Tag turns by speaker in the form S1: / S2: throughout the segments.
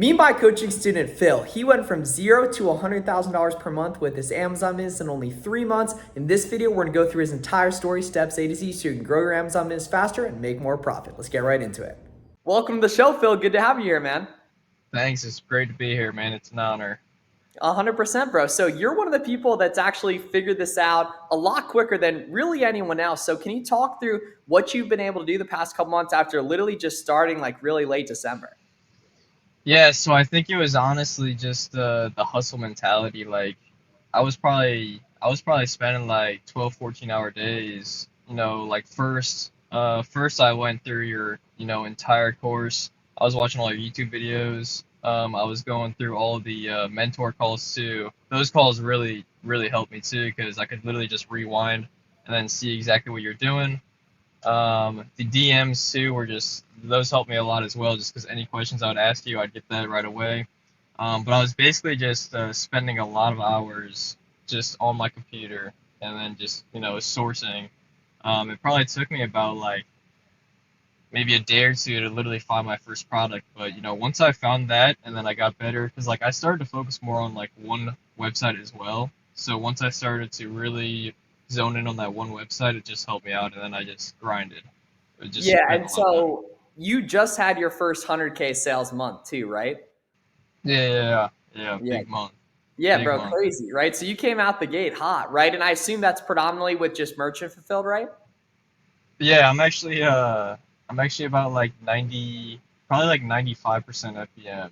S1: Me and my coaching student Phil, he went from zero to $100,000 per month with his Amazon business in only 3 months. In this video, we're gonna go through his entire story, steps A to Z, so you can grow your Amazon business faster and make more profit. Let's get right into it. Welcome to the show, Phil. Good to have you here, man.
S2: Thanks. It's great to be here, man. It's an honor.
S1: 100%, bro. So you're one of the people that's actually figured this out a lot quicker than really anyone else. So can you talk through what you've been able to do the past couple months after literally just starting like really late December?
S2: Yeah, so I think it was honestly just the hustle mentality. Like I was probably spending like 12, 14-hour days. Like first I went through your, entire course. I was watching all your YouTube videos. I was going through all of the mentor calls too. Those calls really, really helped me too because I could literally just rewind and then see exactly what you're doing. The DMs too were just those helped me a lot as well, just because any questions I would ask you, I'd get that right away. But I was basically just spending a lot of hours just on my computer and then just sourcing. It probably took me about like maybe a day or two to literally find my first product, but once I found that and then I got better because like I started to focus more on like one website as well. So once I started to really zone in on that one website, it just helped me out, and then I just grinded. It just
S1: Yeah,
S2: spent
S1: and
S2: a lot of time.
S1: so you just had your first 100K sales month too, right?
S2: Yeah, yeah, yeah, yeah.
S1: Yeah.
S2: Big month,
S1: Yeah,
S2: big
S1: bro,
S2: month.
S1: crazy, right? So you came out the gate hot, right? And I assume that's predominantly with just merchant fulfilled, right?
S2: Yeah, I'm actually about like 90, probably like 95% FBM.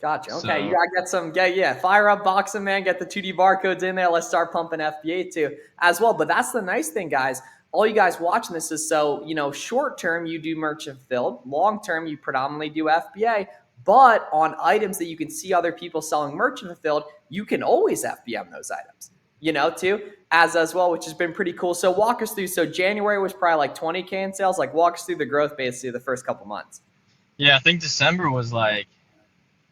S1: Gotcha. Okay, you
S2: So
S1: gotta get some, yeah, fire up boxing, man. Get the 2D barcodes in there. Let's start pumping FBA too as well. But that's the nice thing, guys. All you guys watching this is so, short term you do merchant fulfilled, long term you predominantly do FBA. But on items that you can see other people selling merchant fulfilled, you can always FBM those items, too, as well, which has been pretty cool. So walk us through. So January was probably like 20K in sales. Like walk us through the growth basically the first couple months.
S2: yeah, I think December was like,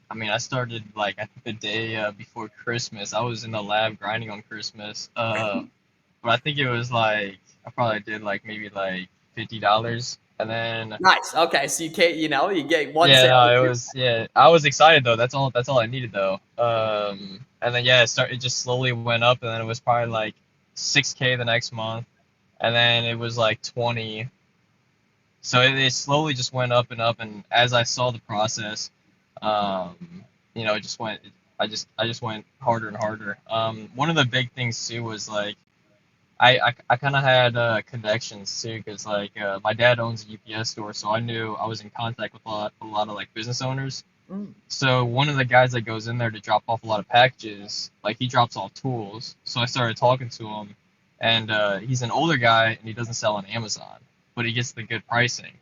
S2: I mean, I started like I think the day before Christmas. I was in the lab grinding on Christmas. But I think it was like I probably did like maybe like $50, and then
S1: Nice. Okay, so you can't, you get one
S2: yeah,
S1: sale.
S2: no, it was yeah. I was excited though. That's all I needed though. And then yeah, it just slowly went up, and then it was probably like 6K the next month, and then it was like 20. So it slowly just went up and up, and as I saw the process, it just went. I just went harder and harder. One of the big things too was like I kind of had connections too, because like my dad owns a UPS store, so I knew I was in contact with a lot of like business owners.
S1: Mm,
S2: So one of the guys that goes in there to drop off a lot of packages, like he drops off tools. So I started talking to him, and he's an older guy and he doesn't sell on Amazon, but he gets the good pricing.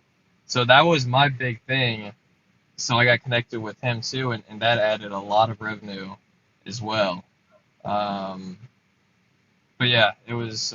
S2: So that was my big thing. So I got connected with him too, and that added a lot of revenue as well. Um, but yeah, it was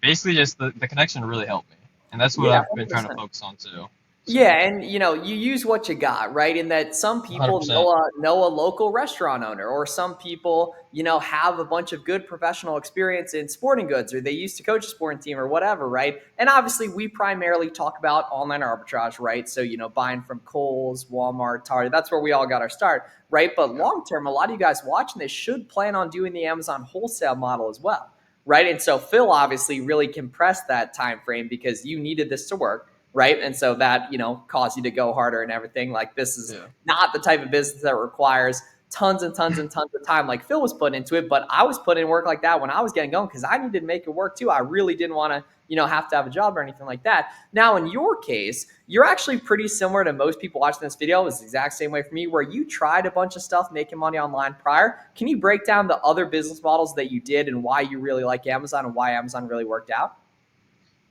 S2: basically just the connection really helped me, and that's what
S1: yeah,
S2: I've been trying to
S1: 100%.
S2: focus on too.
S1: Yeah,
S2: So
S1: and you use what you got, right? In that some people
S2: 100%.
S1: know a local restaurant owner, or some people have a bunch of good professional experience in sporting goods, or they used to coach a sporting team, or whatever, right? And obviously, we primarily talk about online arbitrage, right? So buying from Kohl's, Walmart, Target. That's where we all got our start, right? But
S2: Yeah.
S1: long term, a lot of you guys watching this should plan on doing the Amazon wholesale model as well, right? And so Phil obviously really compressed that time frame because you needed this to work, right? And so that, caused you to go harder and everything. Like this is
S2: Yeah.
S1: not the type of business that requires tons and tons and tons of time like Phil was putting into it, but I was putting in work like that when I was getting going because I needed to make it work too. I really didn't want to, have to have a job or anything like that. Now, in your case, you're actually pretty similar to most people watching this video. It's the exact same way for me, where you tried a bunch of stuff making money online prior. Can you break down the other business models that you did and why you really like Amazon and why Amazon really worked out?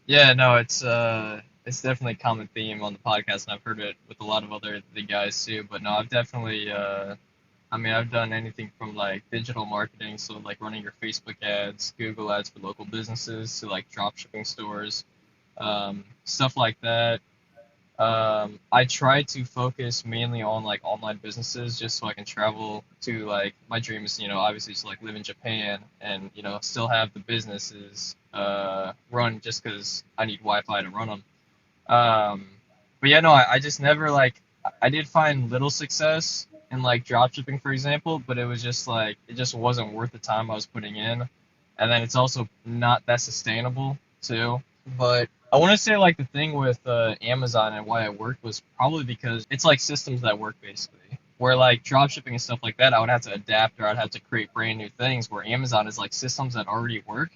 S2: Yeah, no, it's definitely a common theme on the podcast, and I've heard it with a lot of other the guys too. But no, I've definitely I mean, I've done anything from like digital marketing, so like running your Facebook ads, Google ads for local businesses, to like drop shipping stores, stuff like that. I try to focus mainly on like online businesses just so I can travel to like my dream is, obviously to like live in Japan and, still have the businesses run just because I need Wi-Fi to run them. But yeah, no, I just never like I did find little success in like drop shipping, for example, but it was just like it just wasn't worth the time I was putting in, and then it's also not that sustainable too. But I want to say like the thing with Amazon and why it worked was probably because it's like systems that work basically. Where like drop shipping and stuff like that, I would have to adapt or I'd have to create brand new things. Where Amazon is like systems that already work,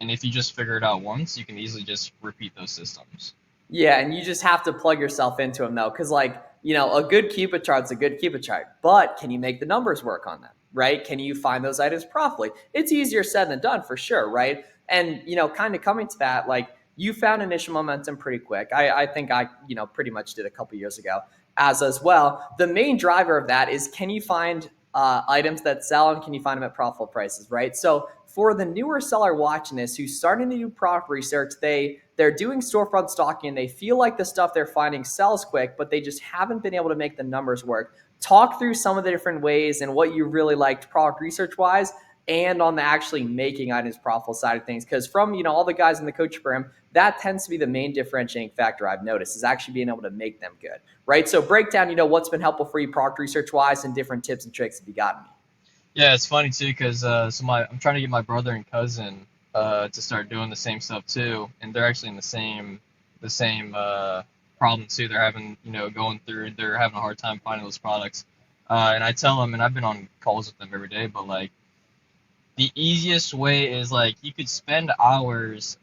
S2: and if you just figure it out once, you can easily just repeat those systems.
S1: Yeah, and you just have to plug yourself into them though, because like a good Cupid chart's a good Cupid chart, but can you make the numbers work on them? Right? Can you find those items properly? It's easier said than done for sure, right? And kind of coming to that, like you found initial momentum pretty quick. I think I pretty much did a couple years ago as well. The main driver of that is can you find items that sell and can you find them at profitable prices, right? So for the newer seller watching this who's starting to do product research, they're doing storefront stocking and they feel like the stuff they're finding sells quick, but they just haven't been able to make the numbers work. Talk through some of the different ways and what you really liked product research wise and on the actually making items profitable side of things. Because from all the guys in the coach program, that tends to be the main differentiating factor I've noticed is actually being able to make them good, right? So break down, what's been helpful for you product research wise and different tips and tricks have you gotten me.
S2: Yeah, it's funny too, because I'm trying to get my brother and cousin to start doing the same stuff too, and they're actually in the same problem too. They're having they're having a hard time finding those products, and I tell them, and I've been on calls with them every day, but like the easiest way is like you could spend hours,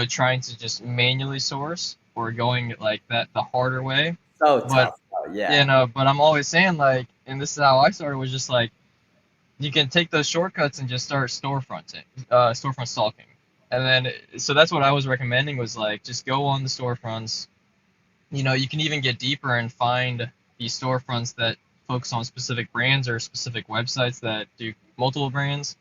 S2: trying to just manually source or going like that the harder way,
S1: So
S2: but
S1: tough. Oh, yeah.
S2: but I'm always saying like, and this is how I started was just like you can take those shortcuts and just start storefront stalking. And then, so that's what I was recommending was like, just go on the storefronts. You can even get deeper and find these storefronts that focus on specific brands or specific websites that do multiple brands.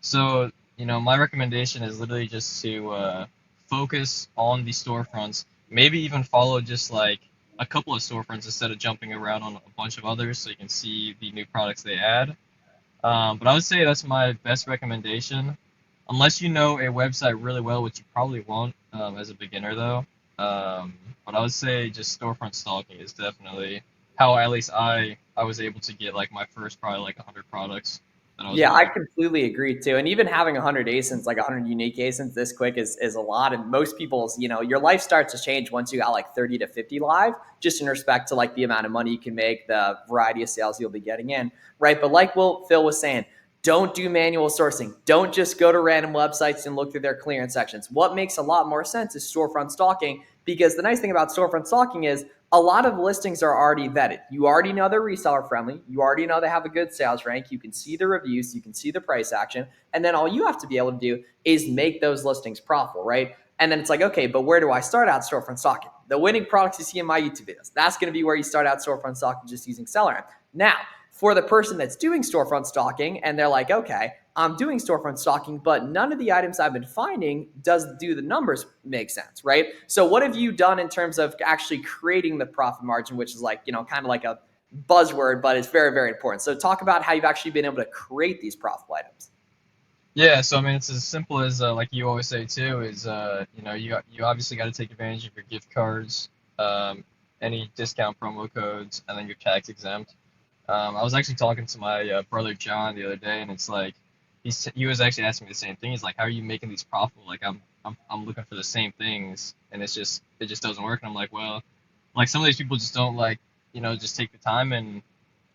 S2: So, my recommendation is literally just to focus on the storefronts. Maybe even follow just like a couple of storefronts instead of jumping around on a bunch of others so you can see the new products they add. But I would say that's my best recommendation, unless you know a website really well, which you probably won't as a beginner though. But I would say just storefront stalking is definitely how at least I was able to get like my first probably like 100 products that I was
S1: Yeah, I
S2: buying.
S1: completely agree too. And even having 100 ASINs, like 100 unique ASINs this quick is a lot. And most people's, your life starts to change once you got like 30 to 50 live, just in respect to like the amount of money you can make, the variety of sales you'll be getting in, right? But like Phil was saying, don't do manual sourcing. Don't just go to random websites and look through their clearance sections. What makes a lot more sense is storefront stalking because the nice thing about storefront stalking is a lot of listings are already vetted. You already know they're reseller friendly. You already know they have a good sales rank. You can see the reviews, you can see the price action. And then all you have to be able to do is make those listings profitable, right? And then it's like, okay, but where do I start out storefront stalking? The winning products you see in my YouTube videos. That's going to be where you start out storefront stalking just using SellerAmp. Now, for the person that's doing storefront stalking and they're like, okay, I'm doing storefront stalking, but none of the items I've been finding do the numbers make sense, right? So what have you done in terms of actually creating the profit margin, which is like, kind of like a buzzword, but it's very, very important. So talk about how you've actually been able to create these profitable items.
S2: Yeah, so I mean it's as simple as like you always say too is you obviously got to take advantage of your gift cards, any discount promo codes, and then you're tax exempt. I was actually talking to my brother John the other day, and it's like he was actually asking me the same thing. He's like, "How are you making these profitable? Like I'm looking for the same things, and it just doesn't work." And I'm like, well, like some of these people just don't like just take the time and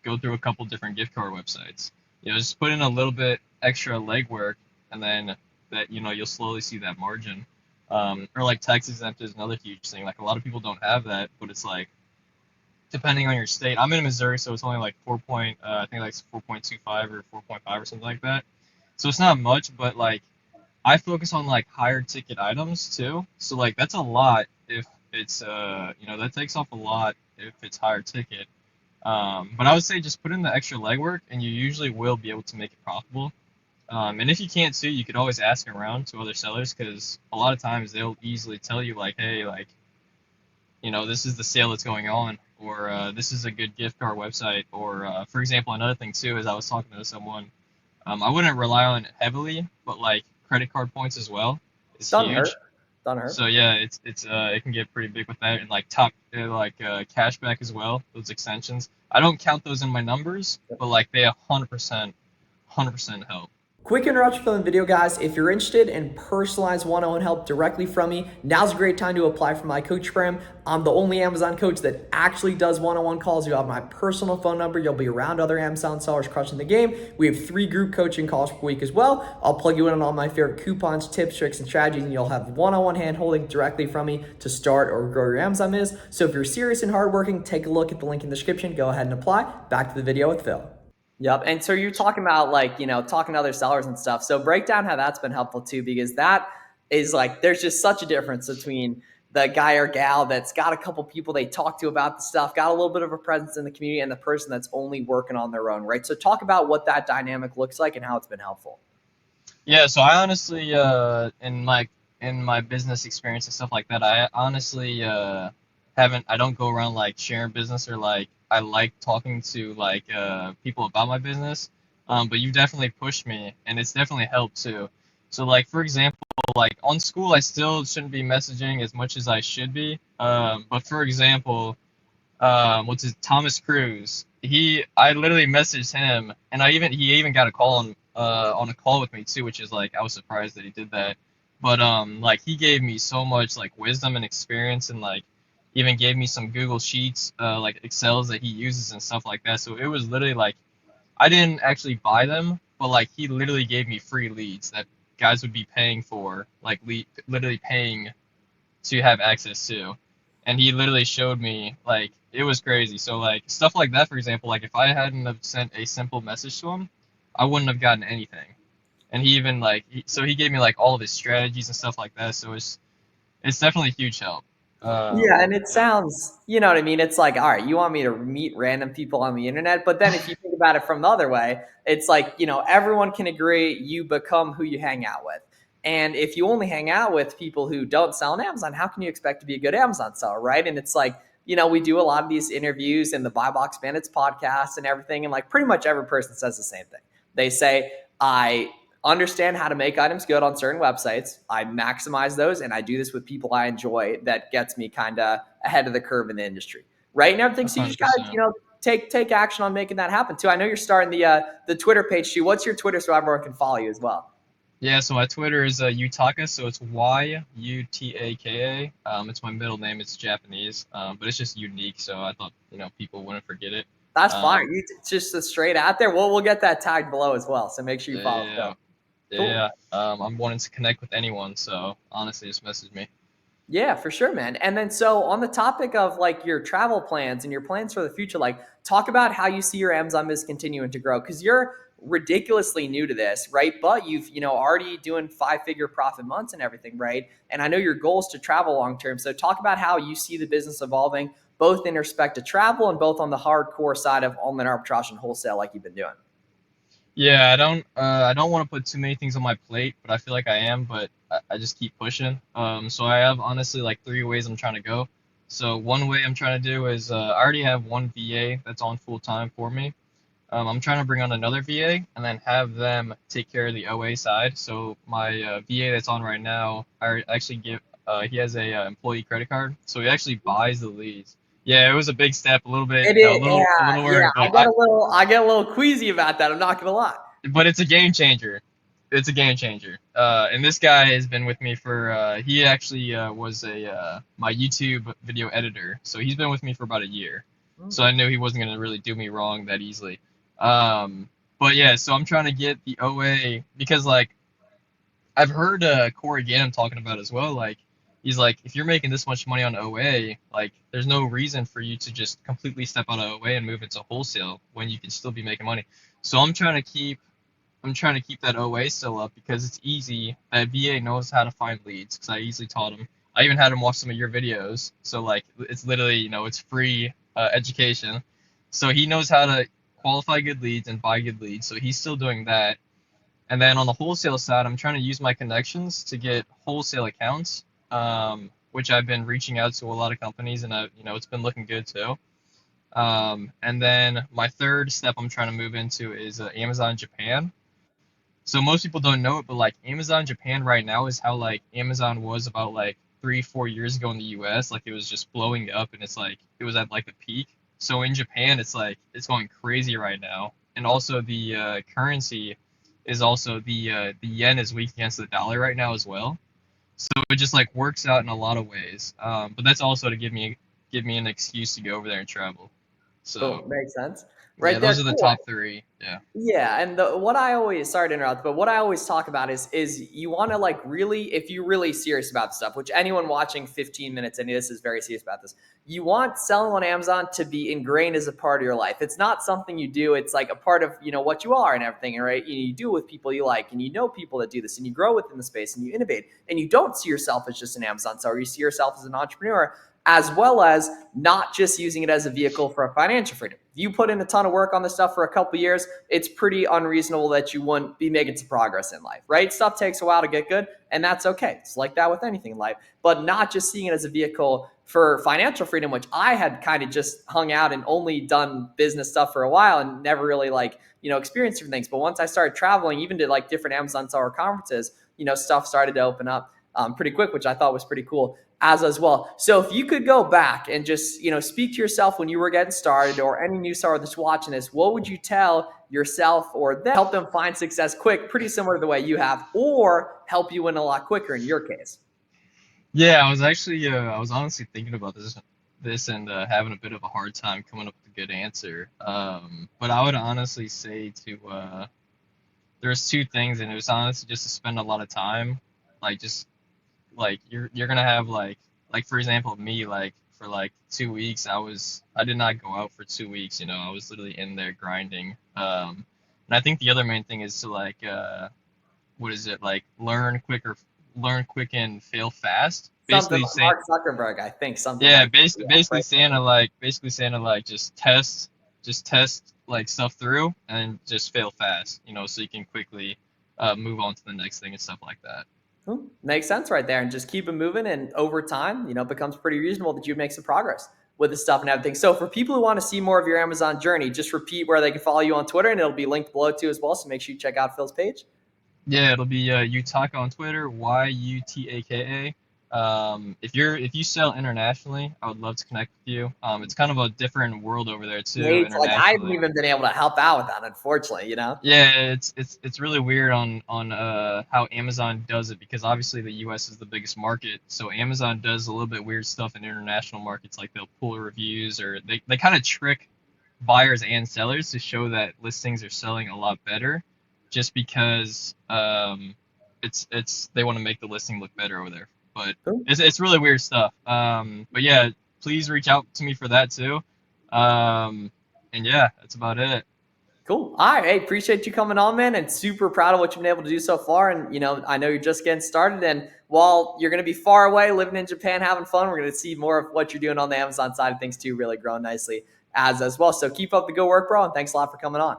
S2: go through a couple different gift card websites. Just put in a little bit extra legwork, and then that you'll slowly see that margin. Or like tax exempt is another huge thing. Like a lot of people don't have that, but it's like depending on your state. I'm in Missouri, so it's only like I think like 4.25 or 4.5 or something like that. So it's not much, but like I focus on like higher ticket items too. So like that's a lot if it's that takes off a lot if it's higher ticket. But I would say just put in the extra legwork, and you usually will be able to make it profitable. And if you can't see, you could always ask around to other sellers because a lot of times they'll easily tell you like, hey, like this is the sale that's going on, or this is a good gift card website, or for example, another thing too is I was talking to someone. I wouldn't rely on it heavily, but like credit card points as well is
S1: Doesn't hurt.
S2: huge.
S1: Done her.
S2: So yeah, it can get pretty big with that, and like top cashback as well. Those extensions. I don't count those in my numbers, but like they 100% help.
S1: Quick interruption from the video, guys. If you're interested in personalized one-on-one help directly from me, now's a great time to apply for my coach program. I'm the only Amazon coach that actually does one-on-one calls. You'll have my personal phone number. You'll be around other Amazon sellers crushing the game. We have 3 group coaching calls per week as well. I'll plug you in on all my favorite coupons, tips, tricks, and strategies, and you'll have one-on-one hand-holding directly from me to start or grow your Amazon business. So if you're serious and hardworking, take a look at the link in the description. Go ahead and apply. Back to the video with Phil. Yep. And so you're talking about like, talking to other sellers and stuff. So break down how that's been helpful too, because that is like, there's just such a difference between the guy or gal that's got a couple people they talk to about the stuff, got a little bit of a presence in the community, and the person that's only working on their own, right? So talk about what that dynamic looks like and how it's been helpful.
S2: Yeah, so I honestly, in my business experience and stuff like that, I honestly I don't go around like sharing business or like I like talking to like people about my business. But you definitely pushed me, and it's definitely helped too. So like for example, like on school, I still shouldn't be messaging as much as I should be. But for example, what's his Thomas Cruise. I literally messaged him, and he even got a call on a call with me too, which is like I was surprised that he did that. But like he gave me so much like wisdom and experience, and like even gave me some Google Sheets, like Excels that he uses and stuff like that. So it was literally like I didn't actually buy them, but like he literally gave me free leads that guys would be paying for, like literally paying to have access to. And he literally showed me like it was crazy. So like stuff like that, for example, like if I hadn't have sent a simple message to him, I wouldn't have gotten anything. And he even like so he gave me like all of his strategies and stuff like that. So it's definitely a huge help.
S1: Yeah, and it
S2: Yeah.
S1: sounds, you know what I mean? It's like, all right, you want me to meet random people on the internet, but then if you think about it from the other way, it's like, everyone can agree you become who you hang out with. And if you only hang out with people who don't sell on Amazon, how can you expect to be a good Amazon seller, right? And it's like, we do a lot of these interviews in the Buy Box Bandits podcast and everything, and like pretty much every person says the same thing. They say, I understand how to make items good on certain websites. I maximize those, and I do this with people I enjoy. That gets me kind of ahead of the curve in the industry, right? And everything. So you just got to,
S2: 100%.
S1: take action on making that happen too. I know you're starting the Twitter page too. What's your Twitter so everyone can follow you as well?
S2: Yeah, so my Twitter is Yutaka, so it's Yutaka. It's my middle name. It's Japanese, but it's just unique, so I thought people wouldn't forget it.
S1: That's fine.
S2: Um,
S1: It's just a straight out there. We'll get that tagged below as well. So make sure you follow Phil.
S2: yeah,
S1: Cool.
S2: yeah. I'm wanting to connect with anyone, so honestly, just message me.
S1: Yeah, for sure, man. And then so on the topic of like your travel plans and your plans for the future, like talk about how you see your Amazon business continuing to grow because you're ridiculously new to this, right? But you've, already doing 5-figure profit months and everything, right? And I know your goal is to travel long term. So talk about how you see the business evolving, both in respect to travel and both on the hardcore side of online arbitrage and wholesale, like you've been doing.
S2: Yeah, I don't want to put too many things on my plate, but I feel like I am, but I just keep pushing. So I have honestly like 3 ways I'm trying to go. So one way I'm trying to do is I already have one VA that's on full time for me. I'm trying to bring on another VA and then have them take care of the OA side. So my VA that's on right now, I actually give he has a employee credit card, so he actually buys the leads. Yeah, it was a big step, a little bit,
S1: It is,
S2: a
S1: yeah,
S2: little
S1: yeah.
S2: work,
S1: I get a little queasy about that. I'm not gonna lie.
S2: but it's a game changer. It's a game changer. And this guy has been with me for he actually was a my YouTube video editor, so he's been with me for about a year. So I knew he wasn't gonna really do me wrong that easily. Um, but yeah, so I'm trying to get the OA because like I've heard Corey Gannon talking about it as well. Like he's like, if you're making this much money on OA, like there's no reason for you to just completely step out of OA and move into wholesale when you can still be making money. So I'm trying to keep that OA still up because it's easy. That VA knows how to find leads because I easily taught him. I even had him watch some of your videos. So like it's literally it's free education. So he knows how to qualify good leads and buy good leads. So he's still doing that. And then on the wholesale side, I'm trying to use my connections to get wholesale accounts, which I've been reaching out to a lot of companies, and it's been looking good too. And then my third step I'm trying to move into is Amazon Japan. So most people don't know it, but like Amazon Japan right now is how like Amazon was about like 3, 4 years ago in the US. Like it was just blowing up and it's like it was at like a peak. So in Japan it's like it's going crazy right now. And also the currency is also the yen is weak against the dollar right now as well. So it just like works out in a lot of ways. But that's also to give me an excuse to go over there and travel.
S1: Cool.
S2: So
S1: Makes sense.
S2: yeah,
S1: Right there.
S2: those are the
S1: Cool.
S2: top three. Yeah.
S1: Yeah, and what I always, sorry to interrupt, but what I always talk about is you want to like really, if you're really serious about stuff, which anyone watching 15 minutes into this is very serious about this, you want selling on Amazon to be ingrained as a part of your life. It's not something you do, it's like a part of, what you are and everything, right? You do it with people you like, and you know people that do this, and you grow within the space and you innovate, and you don't see yourself as just an Amazon seller, you see yourself as an entrepreneur, as well as not just using it as a vehicle for financial freedom. If you put in a ton of work on this stuff for a couple years, it's pretty unreasonable that you wouldn't be making some progress in life, right? Stuff takes a while to get good, and that's okay. It's like that with anything in life, but not just seeing it as a vehicle for financial freedom, which I had kind of just hung out and only done business stuff for a while and never really like, experienced different things. But once I started traveling, even to like different Amazon seller conferences, stuff started to open up pretty quick, which I thought was pretty cool as well. So if you could go back and just, speak to yourself when you were getting started, or any new seller that's watching this, what would you tell yourself or them, help them find success quick, pretty similar to the way you have, or help you win a lot quicker in your case?
S2: Yeah, I was actually I was honestly thinking about this and having a bit of a hard time coming up with a good answer. But I would honestly say to there's two things, and it was honestly just to spend a lot of time, like just like you're gonna have like for example me like for like 2 weeks I did not go out for 2 weeks. I was literally in there grinding. And I think the other main thing is to like what is it like learn quick and fail fast.
S1: Something
S2: Basically
S1: like
S2: saying
S1: Mark Zuckerberg, I think, something
S2: yeah,
S1: like
S2: basically
S1: that.
S2: basically
S1: Right?
S2: saying to like just test like stuff through and just fail fast, so you can quickly move on to the next thing and stuff like that.
S1: Makes sense right there. And just keep it moving. And over time, it becomes pretty reasonable that you make some progress with this stuff and everything. So for people who want to see more of your Amazon journey, just repeat where they can follow you on Twitter, and it'll be linked below too as well. So make sure you check out Phil's page.
S2: Yeah, it'll be Utaka on Twitter, Yutaka. If you sell internationally, I would love to connect with you. It's kind of a different world over there too,
S1: Nate, like I haven't
S2: internationally.
S1: even been able to help out with that, unfortunately.
S2: Yeah, it's really weird on how Amazon does it because obviously the US is the biggest market, so Amazon does a little bit weird stuff in international markets, like they'll pull reviews or they kind of trick buyers and sellers to show that listings are selling a lot better just because it's they want to make the listing look better over there. But
S1: Cool.
S2: it's really weird stuff. But yeah, please reach out to me for that too. And yeah, that's about it.
S1: Cool. All right. Hey, appreciate you coming on, man, and super proud of what you've been able to do so far. And, I know you're just getting started. And while you're going to be far away, living in Japan, having fun, we're going to see more of what you're doing on the Amazon side of things too, really growing nicely as well. So keep up the good work, bro. And thanks a lot for coming on.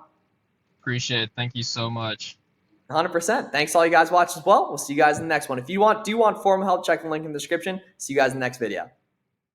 S2: Appreciate it. Thank you so much.
S1: 100%. Thanks to all you guys watching as well. We'll see you guys in the next one. If you do want formal help, check the link in the description. See you guys in the next video.